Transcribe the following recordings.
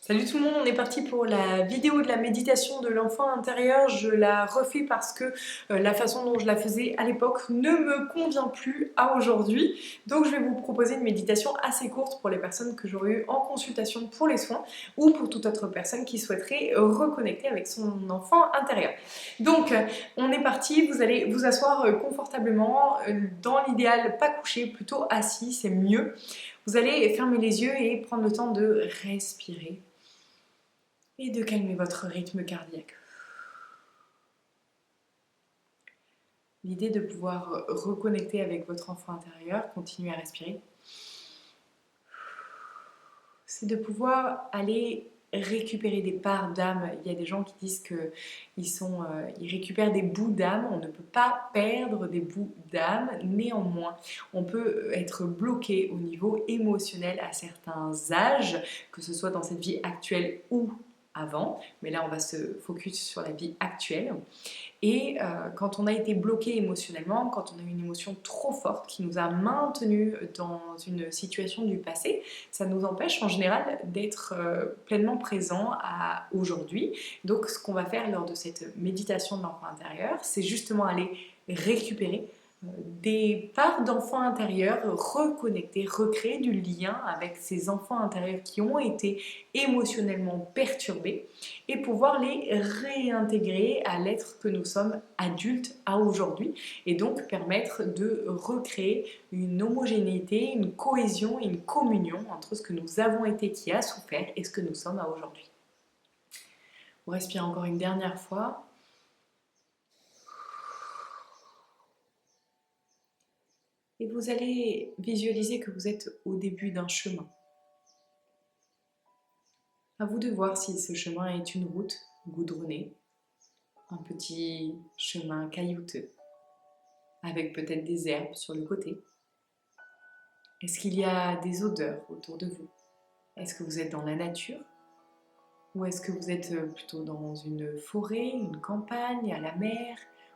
Salut tout le monde, on est parti pour la vidéo de la méditation de l'enfant intérieur. Je la refais parce que la façon dont je la faisais à l'époque ne me convient plus à aujourd'hui. Donc je vais vous proposer une méditation assez courte pour les personnes que j'aurais eues en consultation pour les soins ou pour toute autre personne qui souhaiterait reconnecter avec son enfant intérieur. Donc on est parti, vous allez vous asseoir confortablement, dans l'idéal pas couché, plutôt assis, c'est mieux. Vous allez fermer les yeux et prendre le temps de respirer et de calmer votre rythme cardiaque. L'idée de pouvoir reconnecter avec votre enfant intérieur, continuer à respirer, c'est de pouvoir aller récupérer des parts d'âme. Il y a des gens qui disent qu'ils récupèrent des bouts d'âme. On ne peut pas perdre des bouts d'âme. Néanmoins, on peut être bloqué au niveau émotionnel à certains âges, que ce soit dans cette vie actuelle ou avant. Mais là, on va se focus sur la vie actuelle. Et quand on a été bloqué émotionnellement, quand on a une émotion trop forte qui nous a maintenus dans une situation du passé, ça nous empêche en général d'être pleinement présent à aujourd'hui. Donc ce qu'on va faire lors de cette méditation de l'enfant intérieur, c'est justement aller récupérer des parts d'enfants intérieurs, reconnecter, recréer du lien avec ces enfants intérieurs qui ont été émotionnellement perturbés et pouvoir les réintégrer à l'être que nous sommes adultes à aujourd'hui et donc permettre de recréer une homogénéité, une cohésion et une communion entre ce que nous avons été qui a souffert et ce que nous sommes à aujourd'hui. Vous respirez encore une dernière fois. Et vous allez visualiser que vous êtes au début d'un chemin. À vous de voir si ce chemin est une route goudronnée, un petit chemin caillouteux, avec peut-être des herbes sur le côté. Est-ce qu'il y a des odeurs autour de vous? Est-ce que vous êtes dans la nature? Ou est-ce que vous êtes plutôt dans une forêt, une campagne, à la mer,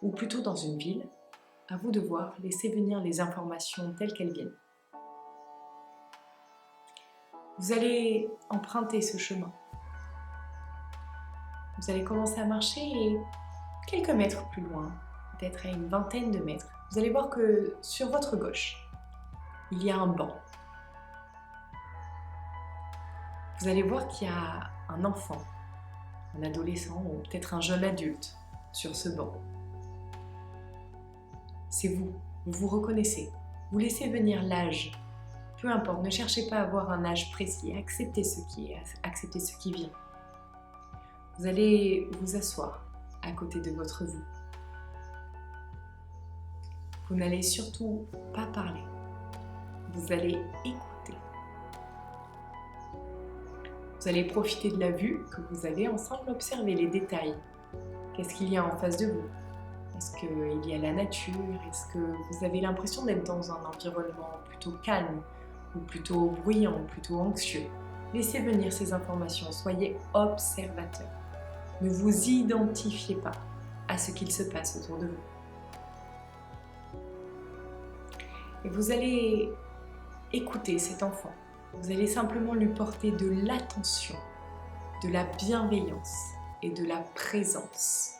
ou plutôt dans une ville? À vous de voir, laissez venir les informations telles qu'elles viennent. Vous allez emprunter ce chemin. Vous allez commencer à marcher et quelques mètres plus loin, peut-être à une vingtaine de mètres, vous allez voir que sur votre gauche, il y a un banc. Vous allez voir qu'il y a un enfant, un adolescent ou peut-être un jeune adulte sur ce banc. C'est vous vous reconnaissez. Vous laissez venir l'âge. Peu importe, ne cherchez pas à avoir un âge précis, acceptez ce qui est, acceptez ce qui vient. Vous allez vous asseoir à côté de votre vous. Vous n'allez surtout pas parler. Vous allez écouter. Vous allez profiter de la vue que vous avez ensemble, observer les détails. Qu'est-ce qu'il y a en face de vous? Est-ce qu'il y a la nature? Est-ce que vous avez l'impression d'être dans un environnement plutôt calme ou plutôt bruyant, plutôt anxieux? Laissez venir ces informations, soyez observateur. Ne vous identifiez pas à ce qu'il se passe autour de vous. Et vous allez écouter cet enfant. Vous allez simplement lui porter de l'attention, de la bienveillance et de la présence.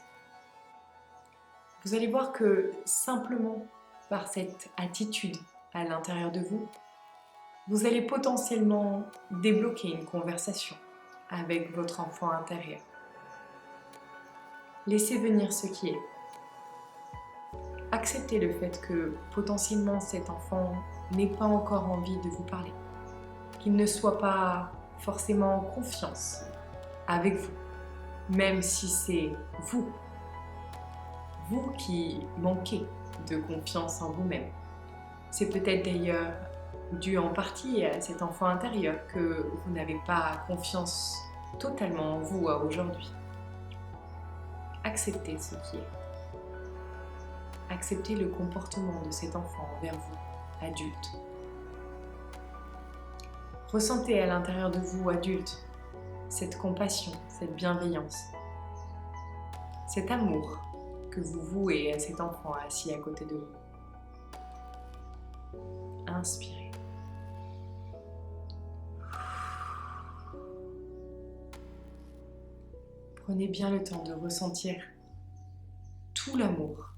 Vous allez voir que simplement par cette attitude à l'intérieur de vous, vous allez potentiellement débloquer une conversation avec votre enfant intérieur. Laissez venir ce qui est. Acceptez le fait que potentiellement cet enfant n'ait pas encore envie de vous parler, qu'il ne soit pas forcément en confiance avec vous, même si c'est vous qui manquez de confiance en vous-même. C'est peut-être d'ailleurs dû en partie à cet enfant intérieur que vous n'avez pas confiance totalement en vous à aujourd'hui. Acceptez ce qui est. Acceptez le comportement de cet enfant envers vous, adulte. Ressentez à l'intérieur de vous, adulte, cette compassion, cette bienveillance, cet amour que vous vouez à cet enfant assis à côté de vous. Inspirez. Prenez bien le temps de ressentir tout l'amour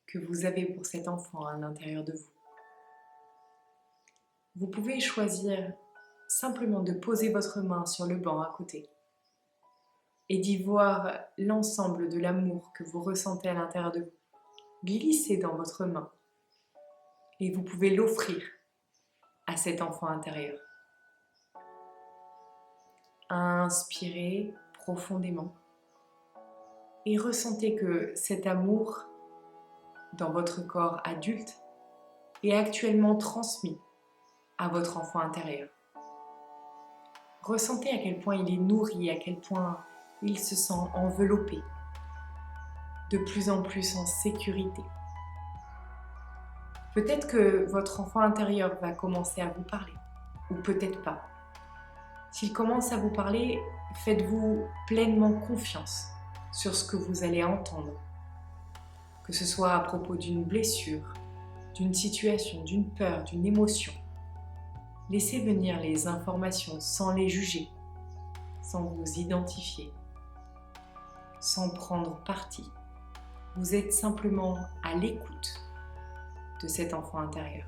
que vous avez pour cet enfant à l'intérieur de vous. Vous pouvez choisir simplement de poser votre main sur le banc à côté et d'y voir l'ensemble de l'amour que vous ressentez à l'intérieur de vous. Glissez dans votre main et vous pouvez l'offrir à cet enfant intérieur. Inspirez profondément et ressentez que cet amour dans votre corps adulte est actuellement transmis à votre enfant intérieur. Ressentez à quel point il est nourri, à quel point il se sent enveloppé, de plus en plus en sécurité. Peut-être que votre enfant intérieur va commencer à vous parler, ou peut-être pas. S'il commence à vous parler, faites-vous pleinement confiance sur ce que vous allez entendre, que ce soit à propos d'une blessure, d'une situation, d'une peur, d'une émotion. Laissez venir les informations sans les juger, sans vous identifier, sans prendre parti. Vous êtes simplement à l'écoute de cet enfant intérieur.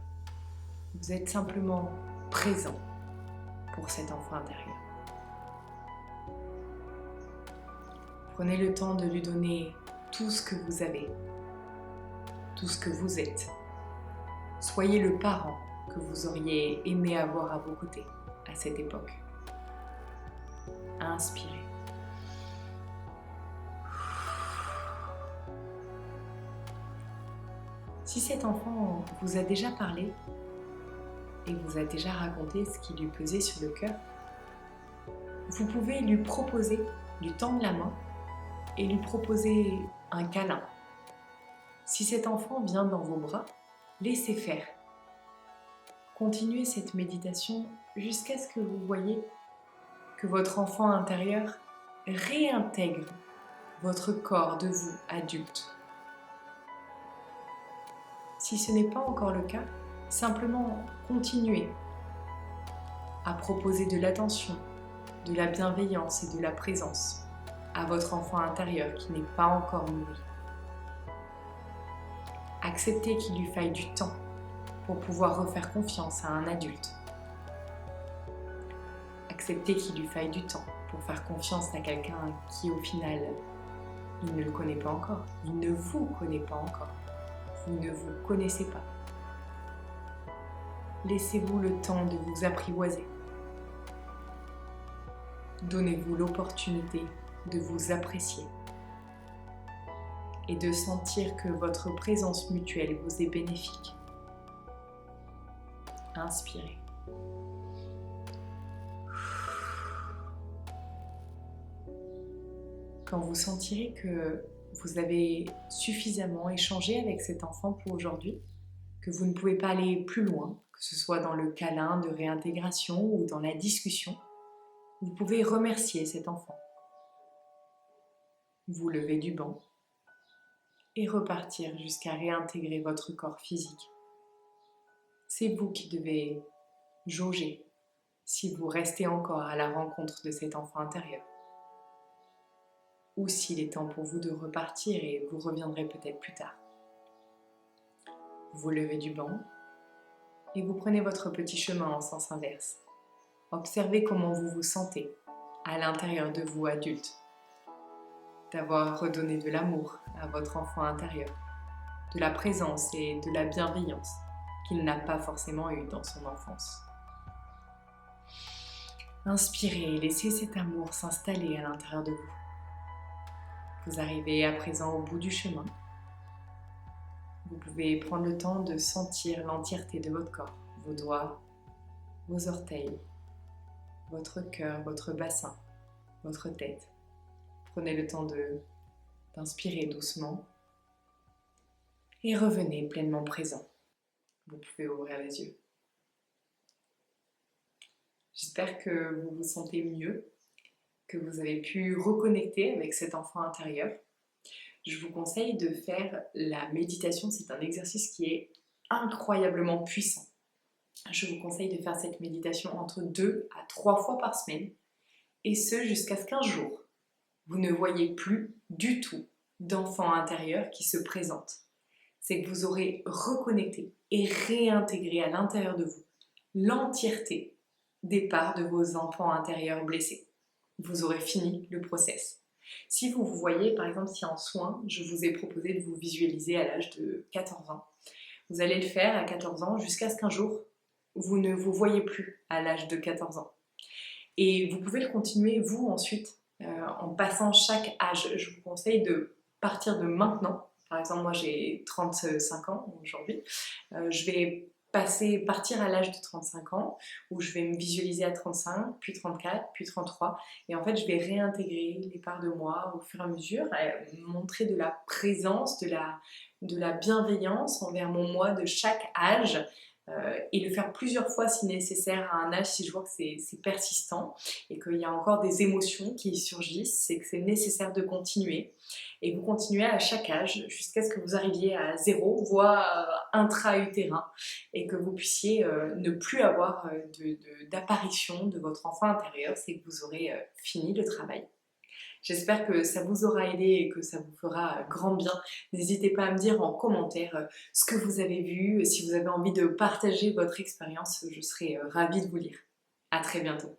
Vous êtes simplement présent pour cet enfant intérieur. Prenez le temps de lui donner tout ce que vous avez, tout ce que vous êtes. Soyez le parent que vous auriez aimé avoir à vos côtés à cette époque. Inspirez. Si cet enfant vous a déjà parlé et vous a déjà raconté ce qui lui pesait sur le cœur, vous pouvez lui proposer, lui tendre la main et lui proposer un câlin. Si cet enfant vient dans vos bras, laissez faire. Continuez cette méditation jusqu'à ce que vous voyez que votre enfant intérieur réintègre votre corps de vous adulte. Si ce n'est pas encore le cas, simplement continuez à proposer de l'attention, de la bienveillance et de la présence à votre enfant intérieur qui n'est pas encore nourri. Acceptez qu'il lui faille du temps pour pouvoir refaire confiance à un adulte. Acceptez qu'il lui faille du temps pour faire confiance à quelqu'un qui, au final, il ne le connaît pas encore. Il ne vous connaît pas encore. Vous ne vous connaissez pas. Laissez-vous le temps de vous apprivoiser. Donnez-vous l'opportunité de vous apprécier et de sentir que votre présence mutuelle vous est bénéfique. Inspirez. Quand vous sentirez que vous avez suffisamment échangé avec cet enfant pour aujourd'hui, que vous ne pouvez pas aller plus loin, que ce soit dans le câlin de réintégration ou dans la discussion, vous pouvez remercier cet enfant. Vous levez du banc et repartir jusqu'à réintégrer votre corps physique. C'est vous qui devez jauger si vous restez encore à la rencontre de cet enfant intérieur, ou s'il est temps pour vous de repartir et vous reviendrez peut-être plus tard. Vous levez du banc et vous prenez votre petit chemin en sens inverse. Observez comment vous vous sentez à l'intérieur de vous adulte, d'avoir redonné de l'amour à votre enfant intérieur, de la présence et de la bienveillance qu'il n'a pas forcément eu dans son enfance. Inspirez et laissez cet amour s'installer à l'intérieur de vous. Vous arrivez à présent au bout du chemin. Vous pouvez prendre le temps de sentir l'entièreté de votre corps, vos doigts, vos orteils, votre cœur, votre bassin, votre tête. Prenez le temps d'inspirer doucement et revenez pleinement présent. Vous pouvez ouvrir les yeux. J'espère que vous vous sentez mieux, que vous avez pu reconnecter avec cet enfant intérieur. Je vous conseille de faire la méditation. C'est un exercice qui est incroyablement puissant. Je vous conseille de faire cette méditation entre 2 à 3 fois par semaine, et ce jusqu'à 15 jours. vous ne voyez plus du tout d'enfant intérieur qui se présente. C'est que vous aurez reconnecté et réintégré à l'intérieur de vous l'entièreté des parts de vos enfants intérieurs blessés. Vous aurez fini le process. Si vous vous voyez, par exemple, si en soins, je vous ai proposé de vous visualiser à l'âge de 14 ans, vous allez le faire à 14 ans jusqu'à ce qu'un jour, vous ne vous voyez plus à l'âge de 14 ans. Et vous pouvez le continuer, vous, ensuite, en passant chaque âge. Je vous conseille de partir de maintenant. Par exemple, moi, j'ai 35 ans aujourd'hui. Je vais partir à l'âge de 35 ans, où je vais me visualiser à 35, puis 34, puis 33. Et en fait, je vais réintégrer les parts de moi au fur et à mesure, montrer de la présence, de la bienveillance envers mon moi de chaque âge, et le faire plusieurs fois si nécessaire à un âge, si je vois que c'est persistant et qu'il y a encore des émotions qui surgissent, c'est que c'est nécessaire de continuer. Et vous continuez à chaque âge jusqu'à ce que vous arriviez à 0, voire intra-utérin, et que vous puissiez ne plus avoir d'apparition de votre enfant intérieur, c'est que vous aurez fini le travail. J'espère que ça vous aura aidé et que ça vous fera grand bien. N'hésitez pas à me dire en commentaire ce que vous avez vu. Si vous avez envie de partager votre expérience, je serai ravie de vous lire. À très bientôt.